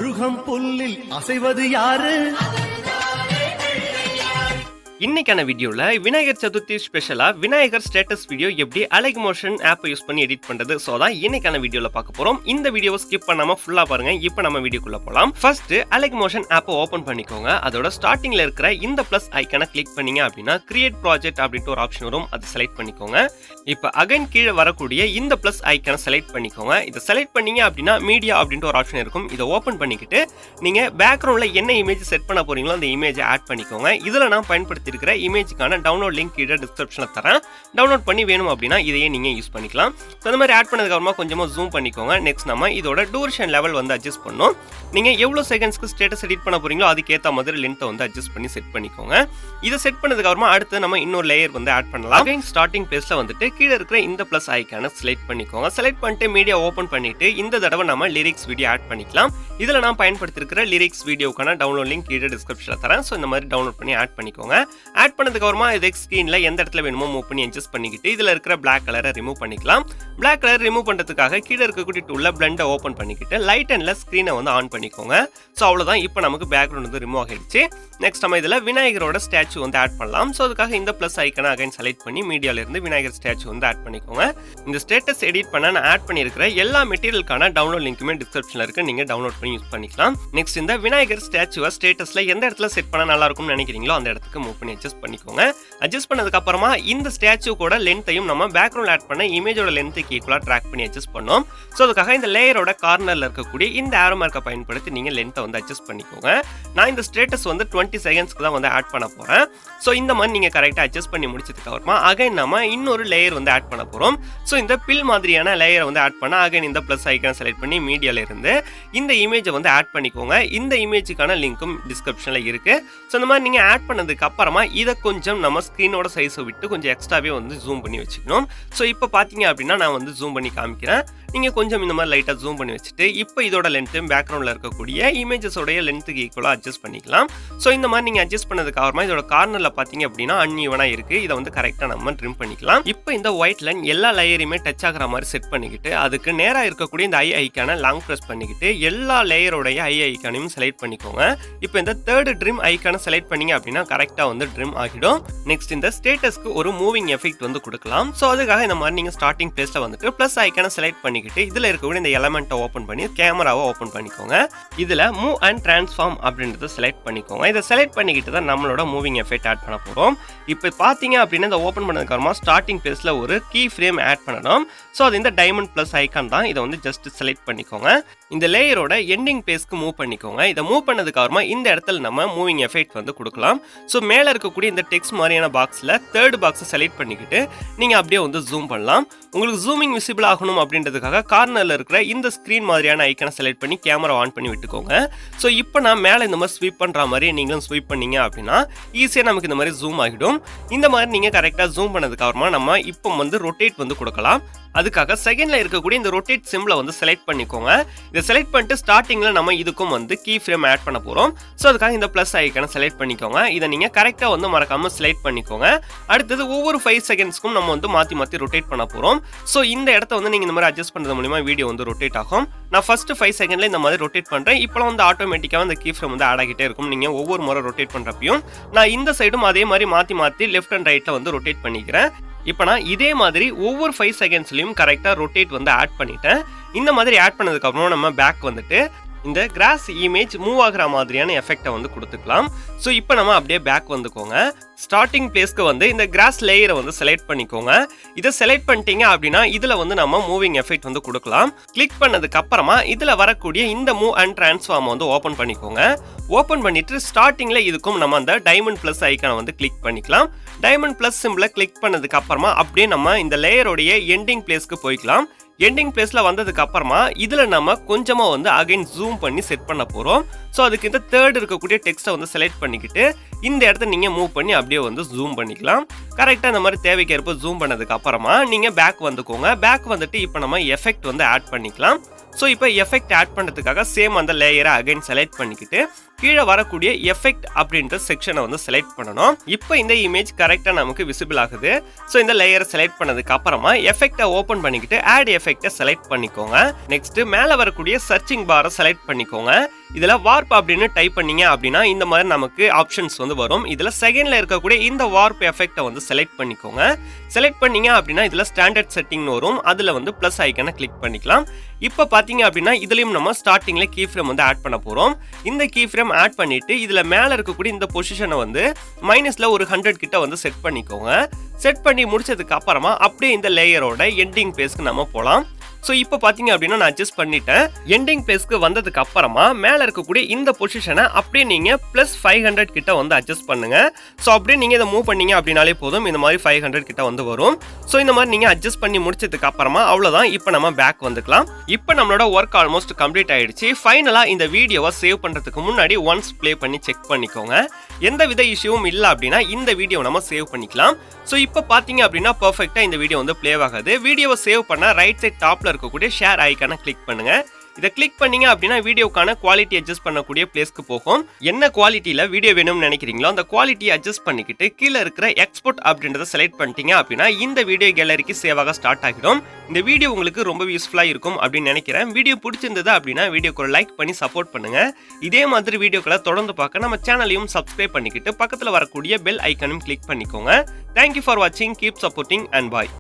ருகம் புல்லில் அசைவது யாரு? இன்னைக்கான வீடியோல விநாயகர் சதுர்த்தி ஸ்பெஷலா விநாயகர் ஸ்டேட்டஸ் வீடியோ எப்படி அலைக் மோஷன் ஆப்பை யூஸ் பண்ணி எடிட் பண்றது சோ தான் இன்னைக்கான வீடியோல பார்க்க போறோம். இந்த வீடியோவை ஸ்கிப் பண்ணாம ஃபுல்லா பாருங்க. இப்போ நம்ம வீடியோக்குள்ள போலாம். ஃபர்ஸ்ட் அலைக் மோஷன் ஆப்பை ஓபன் பண்ணிக்கோங்க. அதோட ஸ்டார்டிங்ல இருக்கிற இந்த பிளஸ் ஐகானை கிளிக் பண்ணீங்க அப்படின்னா கிரியேட் ப்ராஜெக்ட் அப்படின்ற ஒரு ஆப்ஷன் வரும். அதை செலக்ட் பண்ணிக்கோங்க. இப்போ அகைன் கீழே வரக்கூடிய இந்த பிளஸ் ஐகானை செலக்ட் பண்ணிக்கோங்க. இதை செலக்ட் பண்ணீங்க அப்படின்னா மீடியா அப்படின்ற ஒரு ஆப்ஷன் இருக்கும். இதை ஓபன் பண்ணிக்கிட்டு நீங்க பேக்ரவுண்ட்ல என்ன இமேஜ் செட் பண்ண போறீங்களோ அந்த இமேஜை ஆட் பண்ணிக்கோங்க. இதுல நான் பயன்படுத்தி இருக்கிற இமேஜுக்கான டவுன்லோட் லிங்க் கீழே டிஸ்கிரிப்ஷன்ல தரேன். டவுன்லோட் பண்ணி வேணும் அப்படின்னா இதையே நீங்க யூஸ் பண்ணிக்கலாம். அந்த மாதிரி ஆட் பண்ணதுக்கு அப்புறமா கொஞ்சமா ஜூம் பண்ணிக்கோங்க. நெக்ஸ்ட் நம்ம இதோட டூரேஷன் லெவல் வந்து அட்ஜஸ்ட் பண்ணோம். நீங்க எவ்வளவு செகண்ட்ஸ்க்கு ஸ்டேட்டஸ் எடிட் பண்ண போறீங்களோ அதுக்கு ஏத்த மாதிரி லென்த்தை வந்து அட்ஜஸ்ட் பண்ணி செட் பண்ணிக்கோங்க. இதை செட் பண்ணதுக்கு அப்புறமா அடுத்து நம்ம இன்னொரு லேயர் வந்து ஆட் பண்ணலாம். அகைன் ஸ்டார்டிங் பேஜ்ல வந்துட்டு கீழே இருக்கிற இந்த பிளஸ் ஐகானை செலக்ட் பண்ணிக்கோங்க. செலக்ட் பண்ணிட்டு மீடியா ஓபன் பண்ணிட்டு இந்த தடவை நம்ம லிரிக்ஸ் வீடியோ ஆட் பண்ணிக்கலாம். இதுல நான் பயன்படுத்தி இருக்கிற லிரிக்ஸ் வீடியோக்கான டவுன்லோட் லிங்க் கீழே டிஸ்கிரிப்ஷன்ல தரேன். ஸோ இந்த மாதிரி டவுன்லோட் பண்ணி ஆட் பண்ணிக்கோங்க. ஆட் பண்ணதுக்கு அப்புறமா இது ஸ்கிரீன்ல எந்த இடத்துல வேணுமோ மூவ் பண்ணி அட்ஜஸ்ட் பண்ணிக்கிட்டு இதுல இருக்கிற பிளாக் கலரை ரிமூவ் பண்ணிக்கலாம். பிளாக் கலர் ரிமூவ் பண்றதுக்காக கீழே இருக்கக்கூடிய டூல்ல பிளெண்டை ஓபன் பண்ணிக்கிட்டு லைட் அண்ட்ல ஸ்கிரீனை வந்து ஆன் பண்ணிக்கோங்க. ஸோ அவ்வளவுதான். இப்போ நமக்கு பேக்ரவுண்ட் வந்து ரிமூவ் ஆகிடுச்சு. நெக்ஸ்ட் நம்ம இதுல விநாயகரோட ஸ்டாச்சு வந்து ஆட் பண்ணலாம். ஸோ அதுக்காக இந்த பிளஸ் ஐக்கனை அகைன் செலக்ட் பண்ணி மீடியால இருந்து விநாயகர் ஸ்டாச்சு வந்து ஆட் பண்ணிக்கோங்க. இந்த ஸ்டேட்டஸ் எடிட் பண்ண நான் ஆட் பண்ணியிருக்கிற எல்லா மெட்டீரியலுக்கான டவுன்லோட் லிங்க்குமே டிஸ்கிரிப்ஷன்ல இருக்கு. நீங்க டவுன்லோட் பண்ணி யூஸ் பண்ணிக்கலாம். நெக்ஸ்ட் இந்த விநாயகர் ஸ்டாச்சுவை ஸ்டேட்டஸ்ல எந்த இடத்துல செட் பண்ணா நல்லா இருக்கும்னு நினைக்கிறீங்களோ அந்த இடத்துக்கு மூவ் பண்ணி அட்ஜஸ்ட் பண்ணிக்கோங்க. அட்ஜஸ்ட் பண்ணதுக்கு அப்புறமா இந்த ஸ்டாச்சு கூட லென்த்தையும் நம்ம பேக்ரவுண்ட் ஆட் பண்ண இமேஜோட லென்த்துக்கு ஈக்குவலா ட்ராக் பண்ணி அட்ஜஸ்ட் பண்ணோம். ஸோ அதுக்காக இந்த லேயரோட கார்னர்ல இருக்கக்கூடிய இந்த ஆரோ மார்க்கை பயன்படுத்தி நீங்க லென்த்தை வந்து அட்ஜஸ்ட் பண்ணிக்கோங்க. நான் இந்த ஸ்டேட்டஸ் வந்து 20 செகண்ட்ஸ்க்கு தான் வந்து ஆட் பண்ண போறேன். ஸோ இந்த மாதிரி நீங்க கரெக்டா அட்ஜஸ்ட் பண்ணி முடிச்சதுக்கு அப்புறமா அகைன் நம்ம இன்னொரு லேயர் வந்து ஆட் பண்ண போறோம். ஸோ இந்த பில் மாதிரியான லேயரை வந்து ஆட் பண்ண அகைன் இந்த பிளஸ் ஐக்கானை செலக்ட் பண்ணி மீடியால இருந்து இந்த இமேஜை வந்து ஆட் பண்ணிக்கோங்க. இந்த இமேஜுக்கான லிங்க்கும் டிஸ்கிரிப்ஷன்ல இருக்கு. ஸோ இந்த மாதிரி நீங்க ஆட் பண்ணதுக்கு அப்புறமா இதை கொஞ்சம் நம்ம ஸ்கிரீனோட சைஸை விட்டு கொஞ்சம் எக்ஸ்ட்ராவே வந்து ஜூம் பண்ணி வச்சுக்கணும். ஸோ இப்போ பார்த்தீங்க அப்படின்னா நான் வந்து ஜூம் பண்ணி காமிக்கிறேன். நீங்கள் கொஞ்சம் இந்த மாதிரி லைட்டாக ஜூம் பண்ணி வச்சுட்டு இப்போ இதோட லென்த்து பேக்ரவுண்டில் இருக்கக்கூடிய இமேஜஸோடைய லென்த்துக்கு ஈக்குவலாக அட்ஜஸ்ட் பண்ணிக்கலாம். ஸோ இந்த மாதிரி நீங்கள் அட்ஜஸ்ட் பண்ணதுக்கு அப்புறமா இதோட கார்னரில் பார்த்தீங்க அப்படின்னா அன்இவனாக இருக்குது. இதை வந்து கரெக்டாக நம்ம ட்ரிம் பண்ணிக்கலாம். இப்போ இந்த ஒயிட் லைன் எல்லா லேயரையுமே டச் ஆகிற மாதிரி செட் பண்ணிக்கிட்டு அதுக்கு நேராக இருக்கக்கூடிய இந்த ஐ ஐக்கானை லாங் ப்ரெஸ் பண்ணிக்கிட்டு எல்லா லேயரோடைய ஐ ஐக்கானையும் செலக்ட் பண்ணிக்கோங்க. இப்போ இந்த தேர்ட் ட்ரிம் ஐக்கானை செலக்ட் பண்ணீங்க அப்படின்னா கரெக்டாக வந்து ட்ரிம் ஆகிடும். நெக்ஸ்ட் இந்த ஸ்டேட்டஸ்க்கு ஒரு மூவிங் எஃபெக்ட் வந்து கொடுக்கலாம். ஸோ அதுக்காக இந்த மாதிரி நீங்கள் ஸ்டார்டிங் பிளேஸில் வந்துட்டு ப்ளஸ் ஐக்கானை செலக்ட் பண்ணி இதுல இருக்கக்கூடிய இந்த எலிமெண்ட்டை ஓபன் பண்ணி கேமராவை ஓபன் பண்ணிக்கோங்க. இதுல மூவ் அண்ட் டிரான்ஸ்ஃபார்ம் அப்படின்றத செலக்ட் பண்ணிக்கோங்க. இதை செலக்ட் பண்ணிக்கிட்டு தான் நம்மளோட மூவிங் எஃபெக்ட் ஆட் பண்ண போறோம். இப்போ பாத்தீங்க அப்படின்னா இந்த ஓபன் பண்ணதுக்கு அப்புறமா ஸ்டார்டிங் பேஜ்ல ஒரு கீ ஃப்ரேம் ஆட் பண்ணணும். ஸோ அது இந்த டைமண்ட் பிளஸ் ஐக்கான் தான். இதை வந்து ஜஸ்ட் செலக்ட் பண்ணிக்கோங்க. இந்த லேயரோட எண்டிங் பேஸ்க்கு மூவ் பண்ணிக்கோங்க. இதை மூவ் பண்ணதுக்கு அப்புறமா இந்த இடத்துல நம்ம மூவிங் எஃபெக்ட் வந்து கொடுக்கலாம். ஸோ மேலே இருக்கக்கூடிய இந்த டெக்ஸ்ட் மாதிரியான பாக்ஸில் தேர்ட் பாக்ஸை செலக்ட் பண்ணிக்கிட்டு நீங்கள் அப்படியே வந்து ஜூம் பண்ணலாம். உங்களுக்கு ஜூமிங் விசிபிள் ஆகணும் அப்படின்றதுக்காக கார்னரில் இருக்கிற இந்த ஸ்க்ரீன் மாதிரியான ஐக்கனை செலக்ட் பண்ணி கேமரா ஆன் பண்ணி விட்டுக்கோங்க. ஸோ இப்போ நான் மேலே இந்த மாதிரி ஸ்வீப் பண்ணுற மாதிரி நீங்களும் ஸ்வீப் பண்ணீங்க அப்படின்னா ஈஸியாக நமக்கு இந்த மாதிரி ஜூம் ஆகிடும். இந்த மாதிரி நீங்கள் கரெக்டாக ஜூம் பண்ணதுக்கு அப்புறமா நம்ம இப்போ வந்து ரொட்டேட் வந்து கொடுக்கலாம். அதுக்காக செகண்ட்ல இருக்கக்கூடிய இந்த ரொட்டேட் சிம்பிளை வந்து செலக்ட் பண்ணிக்கோங்க. இதை செலக்ட் பண்ணிட்டு ஸ்டார்டிங்ல நம்ம இதுக்கும் வந்து கீ ஃப்ரேம் ஆட் பண்ண போறோம். ஸோ அதுக்காக இந்த பிளஸ் ஐக்கானை செலக்ட் பண்ணிக்கோங்க. இதை நீங்க கரெக்டா வந்து மறக்காம செலக்ட் பண்ணிக்கோங்க. அடுத்தது ஒவ்வொரு 5 செகண்ட்ஸ்க்கும் நம்ம வந்து மாத்தி ரொட்டேட் பண்ண போறோம். ஸோ இந்த இடத்த வந்து நீங்க இந்த மாதிரி அட்ஜஸ்ட் பண்றது மூலமா வீடியோ வந்து ரொட்டேட் ஆகும். நான் ஃபர்ஸ்ட் 5 செகண்ட்ல இந்த மாதிரி ரொட்டேட் பண்றேன். இப்போலாம் வந்து ஆட்டோமேட்டிக்காக அந்த கீ ஃப்ரேம் வந்து ஆட் ஆகிட்டே இருக்கும். நீங்க ஒவ்வொரு முறை ரொட்டேட் பண்றப்பையும் நான் இந்த சைடும் அதே மாதிரி மாத்தி லெஃப்ட் அண்ட் ரைட்ல வந்து ரொட்டேட் பண்ணிக்கிறேன். இப்போ நான் இதே மாதிரி ஒவ்வொரு 5 செகண்ட்ஸ்லையும் கரெக்டாக ரொட்டேட் வந்து ஆட் பண்ணிட்டேன். இந்த மாதிரி ஆட் பண்ணதுக்கு அப்புறம் நம்ம பேக் வந்துட்டு இந்த கிராஸ் இமேஜ் மூவ் ஆகிற மாதிரியான எஃபெக்டை வந்து கொடுத்துக்கலாம். ஸோ இப்போ நம்ம அப்படியே பேக் வந்துக்கோங்க. ஸ்டார்டிங் பிளேஸ்க்கு வந்து இந்த கிராஸ் லேயரை வந்து செலக்ட் பண்ணிக்கோங்க. இதை செலக்ட் பண்ணிட்டீங்க அப்படின்னா இதில் வந்து நம்ம மூவிங் எஃபெக்ட் வந்து கொடுக்கலாம். கிளிக் பண்ணதுக்கு அப்புறமா இதில் வரக்கூடிய இந்த மூவ் அண்ட் டிரான்ஸ்ஃபார்ம் வந்து ஓப்பன் பண்ணிக்கோங்க. ஓப்பன் பண்ணிட்டு ஸ்டார்டிங்ல இதுக்கும் நம்ம அந்த டைமண்ட் பிளஸ் ஐக்கானை வந்து கிளிக் பண்ணிக்கலாம். டைமண்ட் பிளஸ் சிம்பிளை கிளிக் பண்ணதுக்கு அப்புறமா அப்படியே நம்ம இந்த லேயரோடைய எண்டிங் பிளேஸ்க்கு போய்க்கலாம். எண்டிங் பிளேஸ்ல வந்ததுக்கு அப்புறமா இதுல நம்ம கொஞ்சமா வந்து அகைன் ஜூம் பண்ணி செட் பண்ண போறோம். ஸோ அதுக்கு இந்த தேர்ட் இருக்கக்கூடிய டெக்ஸ்ட்டை வந்து செலக்ட் பண்ணிக்கிட்டு இந்த இடத்த நீங்க மூவ் பண்ணி அப்படியே வந்து ஜூம் பண்ணிக்கலாம். கரெக்டா இந்த மாதிரி தேவைக்கேற்ப ஜூம் பண்ணதுக்கு அப்புறமா நீங்க பேக் வந்துக்கோங்க. பேக் வந்துட்டு இப்போ நம்ம எஃபெக்ட் வந்து ஆட் பண்ணிக்கலாம். ஸோ இப்போ எஃபெக்ட் ஆட் பண்ணுறதுக்காக சேம் அந்த லேயரை அகைன் செலக்ட் பண்ணிக்கிட்டு கீழே வரக்கூடிய எஃபெக்ட் அப்படின்ற செக்ஷனை வந்து செலக்ட் பண்ணணும். இப்போ இந்த இமேஜ் கரெக்டாக நமக்கு விசிபிள் ஆகுது. ஸோ இந்த லேயரை செலக்ட் பண்ணதுக்கு அப்புறமா எஃபெக்டை ஓப்பன் பண்ணிக்கிட்டு ஆட் எஃபெக்டை செலக்ட் பண்ணிக்கோங்க. நெக்ஸ்ட் மேலே வரக்கூடிய சர்ச்சிங் பாரை செலக்ட் பண்ணிக்கோங்க. இதில் வார்ப் அப்படின்னு டைப் பண்ணீங்க அப்படின்னா இந்த மாதிரி நமக்கு ஆப்ஷன்ஸ் வந்து வரும். இதில் செகண்ட்ல இருக்கக்கூடிய இந்த வார்ப் எஃபெக்டை வந்து செலக்ட் பண்ணிக்கோங்க. செலக்ட் பண்ணீங்க அப்படின்னா இதில் ஸ்டாண்டர்ட் செட்டிங்னு வரும். அதில் வந்து ப்ளஸ் ஐக்கனை கிளிக் பண்ணிக்கலாம். இப்போ பார்த்தீங்க அப்படின்னா இதுலயும் நம்ம ஸ்டார்டிங்ல கீ ஃப்ரேம் வந்து ஆட் பண்ண போறோம். இந்த கீ ஃப்ரேம் ஆட் பண்ணிட்டு இதுல மேல இருக்கக்கூடிய இந்த பொசிஷனை வந்து மைனஸ்ல ஒரு 100 கிட்ட வந்து செட் பண்ணிக்கோங்க. செட் பண்ணி முடிச்சதுக்கு அப்புறமா அப்படியே இந்த லேயரோட எண்டிங் பேஸ்க்கு நம்ம போலாம். ஸோ இப்போ பார்த்தீங்க அப்படின்னா நான் அட்ஜஸ்ட் பண்ணிட்டேன். எண்டிங் பேஸ்க்கு வந்ததுக்கு அப்புறமா மேலே இருக்கக்கூடிய இந்த பொசிஷனை அப்படியே நீங்கள் ப்ளஸ் 500 கிட்ட வந்து அட்ஜஸ்ட் பண்ணுங்க. ஸோ அப்படியே நீங்கள் இதை மூவ் பண்ணீங்க அப்படின்னாலே போதும், இந்த மாதிரி 500 கிட்ட வந்து வரும். ஸோ இந்த மாதிரி நீங்கள் அட்ஜஸ்ட் பண்ணி முடிச்சதுக்கு அப்புறமா அவ்வளோதான். இப்போ நம்ம பேக் வந்துக்கலாம். இப்போ நம்மளோட ஒர்க் ஆல்மோஸ்ட் கம்ப்ளீட் ஆயிடுச்சு. ஃபைனலாக இந்த வீடியோவை சேவ் பண்ணுறதுக்கு முன்னாடி ஒன்ஸ் ப்ளே பண்ணி செக் பண்ணிக்கோங்க. எந்த வித இஷ்யூவும் இல்லை அப்படின்னா இந்த வீடியோவை நம்ம சேவ் பண்ணிக்கலாம். ஸோ இப்போ பார்த்தீங்க அப்படின்னா பர்ஃபெக்டாக இந்த வீடியோ வந்து ப்ளே ஆகுது. வீடியோவை சேவ் பண்ண ரைட் சைட் டாப்ல இருக்கக்கூடிய ஷேர் ஐக்கானை கிளிக் பண்ணுங்க. இதை கிளிக் பண்ணீங்க அப்படின்னா வீடியோக்கான குவாலிட்டி அட்ஜஸ்ட் பண்ணக்கூடிய பிளேஸ்க்கு போகும். என்ன குவாலிட்டியில் வீடியோ வேணும்னு நினைக்கிறீங்களோ அந்த குவாலிட்டியை அட்ஜஸ்ட் பண்ணிக்கிட்டு கீழே இருக்கிற எக்ஸ்போர்ட் அப்படின்றத செலக்ட் பண்ணிட்டீங்க அப்படின்னா இந்த வீடியோ கேலரிக்கு சேவ் ஆக ஸ்டார்ட் ஆகிடும். இந்த வீடியோ உங்களுக்கு ரொம்ப யூஸ்ஃபுல்லாக இருக்கும் அப்படின்னு நினைக்கிறேன். வீடியோ பிடிச்சிருந்தது அப்படின்னா வீடியோக்கு ஒரு லைக் பண்ணி சப்போர்ட் பண்ணுங்க. இதே மாதிரி வீடியோக்களை தொடர்ந்து பார்க்க நம்ம சேனலையும் சப்ஸ்கிரைப் பண்ணிக்கிட்டு பக்கத்தில் வரக்கூடிய பெல் ஐக்கானும் கிளிக் பண்ணிக்கோங்க. தேங்க்யூ ஃபார் வாட்சிங். Keep supporting and bye.